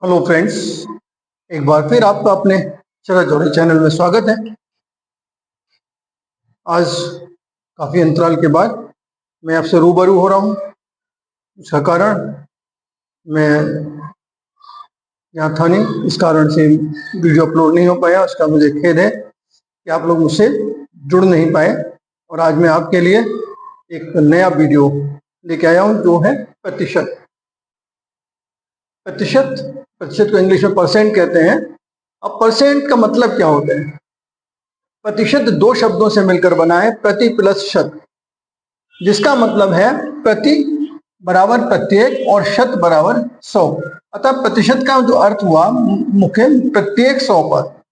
Hello friends, एक बार फिर आपका अपने चरा जोड़ी चैनल में स्वागत है। आज काफ़ी अंतराल के बाद मैं आपसे रूबरू हो रहा हूँ। उसका कारण मैं यहाँ था नहीं, इस कारण से वीडियो अपलोड नहीं हो पाया। उसका मुझे खेद है कि आप लोग मुझसे जुड़ नहीं पाए। और आज मैं आपके लिए एक नया वीडियो लेके आया हूँ जो है प्रतिशत। प्रतिशत प्रतिशत को इंग्लिश में परसेंट कहते हैं। अब परसेंट का मतलब क्या होता है? प्रतिशत दो शब्दों से मिलकर बना है, प्रति प्लस शत, जिसका मतलब है प्रति बराबर प्रत्येक और शत बराबर 100। अतः प्रतिशत का जो अर्थ हुआ मुख्य प्रत्येक 100 पर,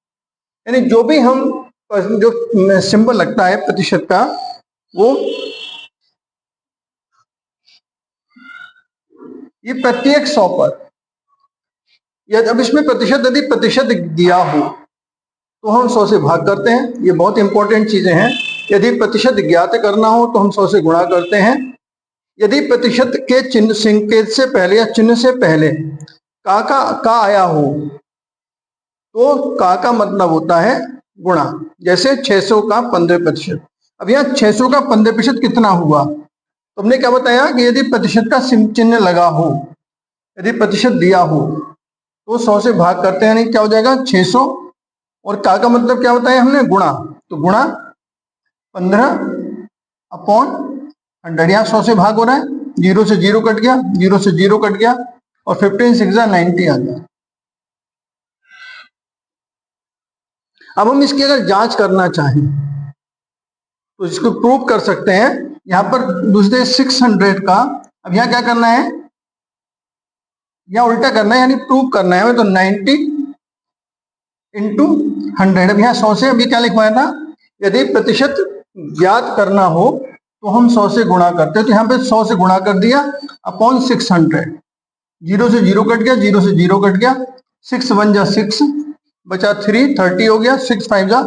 यानी जो भी हम जो सिंबल लगता है प्रतिशत का वो ये प्रत्येक 100 पर। अब इसमें प्रतिशत यदि प्रतिशत दिया हो तो हम 100 से भाग करते हैं। ये बहुत इंपॉर्टेंट चीजें हैं। यदि प्रतिशत ज्ञात करना हो तो हम 100 से गुणा करते हैं। यदि प्रतिशत के चिन्ह संकेत से पहले या चिन्ह से पहले का आया हो तो का मतलब होता है गुणा। जैसे 600 का 15%। अब यहाँ 600 का 15% कितना हुआ? तो हमने क्या बताया कि यदि प्रतिशत का चिन्ह लगा हो, यदि प्रतिशत दिया हो तो 100 से भाग करते हैं, नहीं क्या हो जाएगा 600। और का मतलब क्या बताया हमने? गुणा। तो गुणा 15/100। यहाँ 100 से भाग हो रहा है, 0 से 0 कट गया, 0 से 0 कट गया और 15 6 90 आ गया। अब हम इसकी अगर जांच करना चाहें तो इसको प्रूव कर सकते हैं। यहाँ पर दूसरे 600 का, अब यहाँ क्या करना है, यहाँ उल्टा करना है, यानी प्रूव करना है। तो 90 इंटू 100। अब यहाँ 100 से अभी क्या लिखवाया था, यदि प्रतिशत ज्ञात करना हो तो हम 100 से गुणा करते हैं। तो यहाँ पे 100 से गुणा कर दिया अपॉन 600। 0 से 0 कट गया, 0 से 0 कट गया, 6 1 जा 6 बचा 3, 30 हो गया, 6 5 जा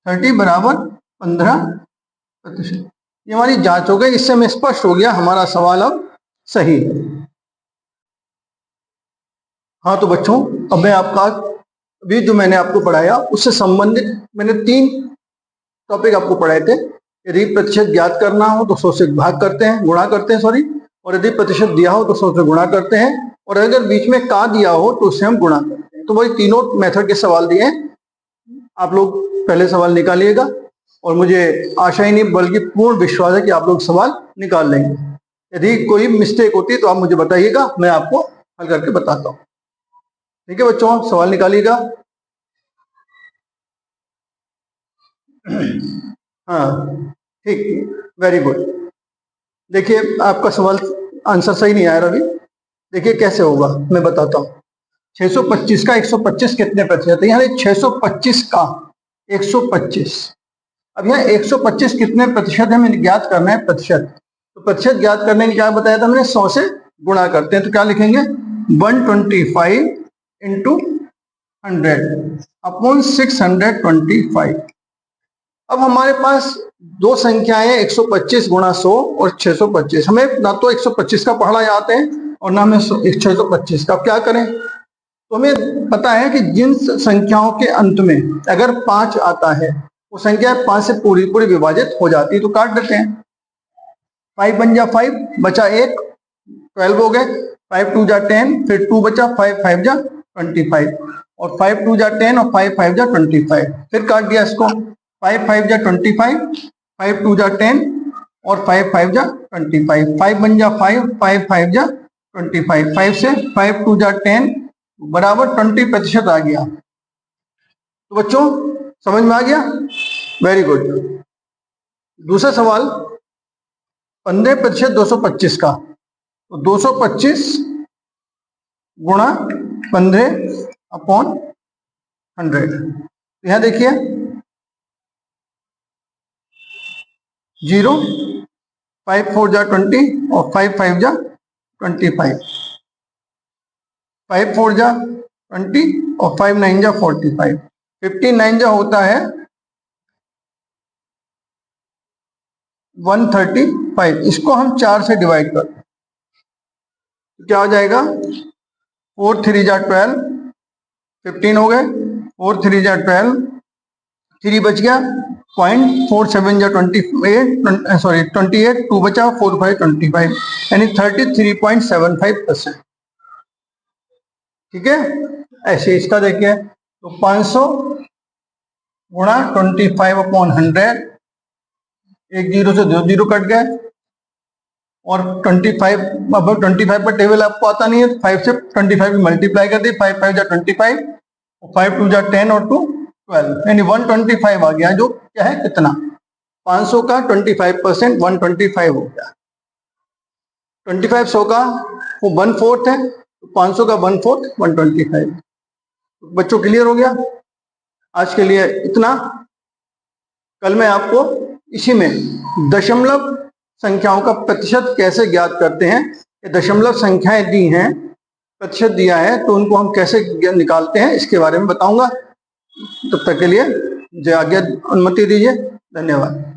30 बराबर 15%। ये हमारी जांच हो गई। इससे हमें स्पष्ट हो गया हमारा सवाल अब सही है। हाँ तो बच्चों, अब मैं आपका अभी जो मैंने आपको पढ़ाया उससे संबंधित मैंने 3 टॉपिक आपको पढ़ाए थे। यदि प्रतिशत ज्ञात करना हो तो 100 से भाग करते हैं, गुणा करते हैं, सॉरी। और यदि प्रतिशत दिया हो तो 100 से गुणा करते हैं। और अगर बीच में का दिया हो तो उससे हम गुणा करते हैं। तो वही तीनों मेथड के सवाल दिए हैं। आप लोग पहले सवाल निकालिएगा और मुझे आशा ही नहीं बल्कि पूर्ण विश्वास है कि आप लोग सवाल निकाल लेंगे। यदि कोई मिस्टेक होती है तो आप मुझे बताइएगा, मैं आपको हल करके बताता हूँ। ठीक है बच्चों, सवाल निकालिएगा। हाँ ठीक, वेरी गुड। देखिए आपका सवाल आंसर सही नहीं आया रवि। देखिए कैसे होगा मैं बताता हूँ। 625 का 125 कितने प्रतिशत है? यहाँ 625 का 125। अब यहाँ 125 कितने प्रतिशत है मैंने ज्ञात करना है, प्रतिशत। तो प्रतिशत ज्ञात करने के क्या बताया था मैंने? 100 से गुणा करते हैं। तो क्या लिखेंगे? 125 इंटू 100 अपॉन 625। अब हमारे पास दो संख्याएं 125 गुणा 100 और 625। हमें ना तो 125 का पढ़ना आते हैं और ना हमें 625 का। क्या करें? तो हमें पता है कि जिन संख्याओं के अंत में अगर 5 आता है वो संख्या 5 से पूरी पूरी विभाजित हो जाती है, तो काट देते हैं। 5 बन जा 5, बचा 1, 12 हो गए। 5 2 जा 10, फिर 2 बचा, 5 5 जा 25 और 5 2 जा 10 और 5 5 जा 25। फिर काट दिया इसको। 5 5 जा 25, 5 2 जा 10 और 5 5 जा 25। 5 बन जा 5, 5 5 जा 25। 5 से 5 2 जा 10 बराबर 20% आ गया। तो बच्चों समझ में आ गया? Very good. दूसरा सवाल 15% 225 का। तो 225 गुणा 15 अपॉन 100। यहां देखिए 0, 5 4 जा 20 और 5 5 जा 25। 5 4 जा 20 और 5 9 जा 45। 59 जा होता है 135। इसको हम 4 से डिवाइड करते हैं तो क्या हो जाएगा 4 3 जा 12, 15 हो गए, 4 3 जा 12, 3 बच गया, 0.47 जा 28, सॉरी 28, 2 बचा, 4 5 25, यानी 33.75%। ठीक है, ऐसे इसका देखिए तो 500 गुणा 25/100, एक जीरो से 2 जीरो कट गए, और 25, अब 25 पर टेबल आपको आता नहीं है, 5 से 25 मल्टीप्लाई कर दी, 5 5 जा 25, 5 2 जा 10 और 2 12, यानी 125 आ गया, जो क्या है कितना, 500 का 25% 125 हो गया। 25 100 का वो 1/4 है, 500 का 1/4 125। बच्चों क्लियर हो गया? आज के लिए इतना। कल मैं आपको इसी में दशमलव संख्याओं का प्रतिशत कैसे ज्ञात करते हैं, दशमलव संख्याएं दी हैं, प्रतिशत दिया है, तो उनको हम कैसे निकालते हैं इसके बारे में बताऊंगा। तब तक के लिए मुझे आगे अनुमति दीजिए। धन्यवाद।